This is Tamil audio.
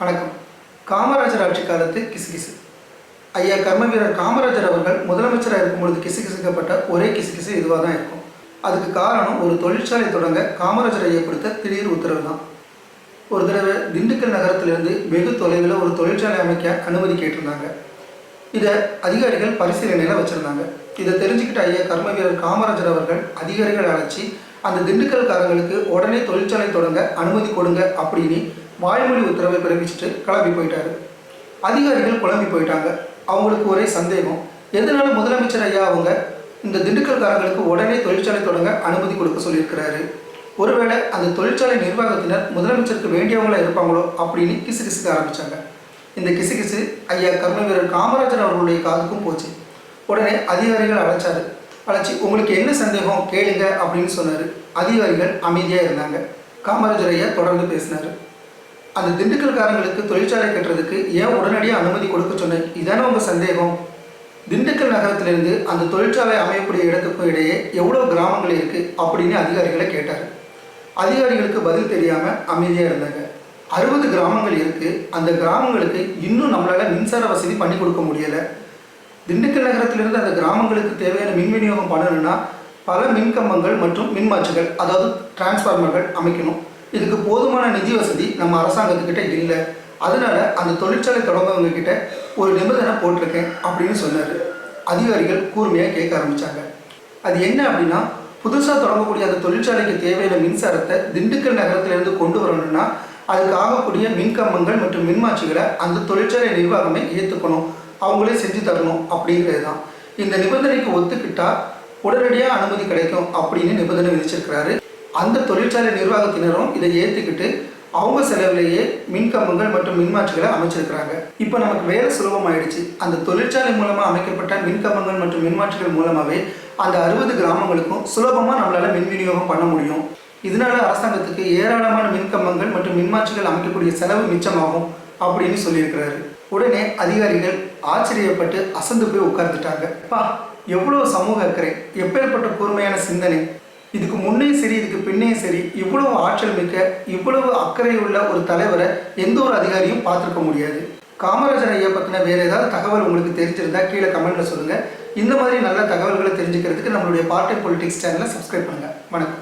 வணக்கம். காமராஜர் ஆட்சி காலத்து கிசுகிசு. ஐயா கர்மவீரர் காமராஜர் அவர்கள் முதலமைச்சராக இருக்கும்பொழுது கிசுகிசுக்கப்பட்ட ஒரே கிசுகிசு இதுவாக தான் இருக்கும். அதுக்கு காரணம் ஒரு தொழிற்சாலை தொடங்க காமராஜர் ஐயா கொடுத்த திடீர் உத்தரவு தான். ஒரு தடவை திண்டுக்கல் நகரத்திலிருந்து வெகு தொலைவில் ஒரு தொழிற்சாலை அமைக்க அனுமதி கேட்டிருந்தாங்க. இதை அதிகாரிகள் பரிசீலனையில் வச்சுருந்தாங்க. இதை தெரிஞ்சுக்கிட்ட ஐயா கர்மவீரர் காமராஜர் அவர்கள் அதிகாரிகள் அழைச்சி அந்த திண்டுக்கல்காரங்களுக்கு உடனே தொழிற்சாலை தொடங்க அனுமதி கொடுங்க அப்படின்னு வாய்மொழி உத்தரவை பிறப்பிச்சுட்டு கிளம்பி போயிட்டாரு. அதிகாரிகள் குழம்பி போயிட்டாங்க. அவங்களுக்கு ஒரே சந்தேகம், எதனால முதலமைச்சர் ஐயா அவங்க இந்த திண்டுக்கல்காரங்களுக்கு உடனே தொழிற்சாலை தொடங்க அனுமதி கொடுக்க சொல்லியிருக்கிறாரு? ஒருவேளை அந்த தொழிற்சாலை நிர்வாகத்தினர் முதலமைச்சருக்கு வேண்டியவங்களா இருப்பாங்களோ அப்படின்னு கிசுகிசுக்க ஆரம்பித்தாங்க. இந்த கிசுகிசு ஐயா கர்மவீரர் காமராஜர் அவர்களுடைய காதுக்கும் போச்சு. உடனே அதிகாரிகள் அழைச்சி உங்களுக்கு என்ன சந்தேகம் கேளுங்க அப்படின்னு சொன்னார். அதிகாரிகள் அமைதியாக இருந்தாங்க. காமராஜர் ஐயா தொடர்ந்து பேசினார். அந்த திண்டுக்கல்காரங்களுக்கு தொழிற்சாலை கட்டுறதுக்கு ஏன் உடனடியாக அனுமதி கொடுக்க சொன்னேன், இதானே உங்கள் சந்தேகம்? திண்டுக்கல் நகரத்திலிருந்து அந்த தொழிற்சாலை அமையக்கூடிய இடத்துக்கும் இடையே எவ்வளோ கிராமங்கள் இருக்குது அப்படின்னு அதிகாரிகளை கேட்டார். அதிகாரிகளுக்கு பதில் தெரியாமல் அமைதியாக இருந்தாங்க. 60 கிராமங்கள் இருக்குது. அந்த கிராமங்களுக்கு இன்னும் நம்மளால் மின்சார வசதி பண்ணி கொடுக்க முடியலை. திண்டுக்கல் நகரத்திலிருந்து அந்த கிராமங்களுக்கு தேவையான மின் விநியோகம் பண்ணணும்னா பல மின்கம்பங்கள் மற்றும் மின்மாற்றிகள், அதாவது டிரான்ஸ்ஃபார்மர்கள் அமைக்கணும். இதுக்கு போதுமான நிதி வசதி நம்ம அரசாங்கத்துக்கிட்ட இல்லை. அதனால அந்த தொழிற்சாலை தொடங்கவங்க கிட்ட ஒரு நிபந்தனை போட்டிருக்கேன் அப்படின்னு சொன்னார். அதிகாரிகள் கூர்மையாக கேட்க ஆரம்பித்தாங்க. அது என்ன அப்படின்னா, புதுசாக தொடங்கக்கூடிய அந்த தொழிற்சாலைக்கு தேவையான மின்சாரத்தை திண்டுக்கல் நகரத்திலிருந்து கொண்டு வரணும்னா அதுக்கு ஆகக்கூடிய மின்கம்பங்கள் மற்றும் மின்மாற்றிகளை அந்த தொழிற்சாலை நிர்வாகமே ஏற்றுக்கணும், அவங்களே செஞ்சு தரணும் அப்படிங்கிறது தான். இந்த நிபந்தனைக்கு ஒத்துக்கிட்டா உடனடியாக அனுமதி கிடைக்கும் அப்படின்னு நிபந்தனை விதிச்சிருக்கிறாரு. அந்த தொழிற்சாலை நிர்வாகத்தினரும் இதை ஏற்றுக்கிட்டு அவங்க செலவிலேயே மின்கம்பங்கள் மற்றும் மின்மாற்றிகளை அமைச்சிருக்கிறாங்க. இப்போ நமக்கு வேலை சுலபமாயிடுச்சு. அந்த தொழிற்சாலை மூலமாக அமைக்கப்பட்ட மின்கம்பங்கள் மற்றும் மின்மாற்றிகள் மூலமாகவே அந்த 60 கிராமங்களுக்கும் சுலபமாக நம்மளால் மின் விநியோகம் பண்ண முடியும். இதனால அரசாங்கத்துக்கு ஏராளமான மின்கம்பங்கள் மற்றும் மின்மாற்றிகள் அமைக்கக்கூடிய செலவு மிச்சமாகும் அப்படின்னு சொல்லியிருக்கிறாரு. உடனே அதிகாரிகள் ஆச்சரியப்பட்டு அசந்து போய் உட்கார்ந்துட்டாங்க. எவ்வளோ சமூக அக்கறை, எப்பேற்பட்ட கூர்மையான சிந்தனை! இதுக்கு முன்னே சரி இதுக்கு பின்னே சரி இவ்வளவு ஆற்றல் மிக்க இவ்வளவு அக்கறை உள்ள ஒரு தலைவரை எந்த ஒரு அதிகாரியும் பார்த்துருக்க முடியாது. காமராஜர் ஐயா பற்றின வேறு ஏதாவது தகவல் உங்களுக்கு தெரிஞ்சிருந்தா கீழே கமெண்ட்டில் சொல்லுங்கள். இந்த மாதிரி நல்ல தகவல்களை தெரிஞ்சுக்கிறதுக்கு நம்மளுடைய பார்ட் டைம் பொலிட்டிக்ஸ் சேனலை சப்ஸ்கிரைப் பண்ணுங்கள். வணக்கம்.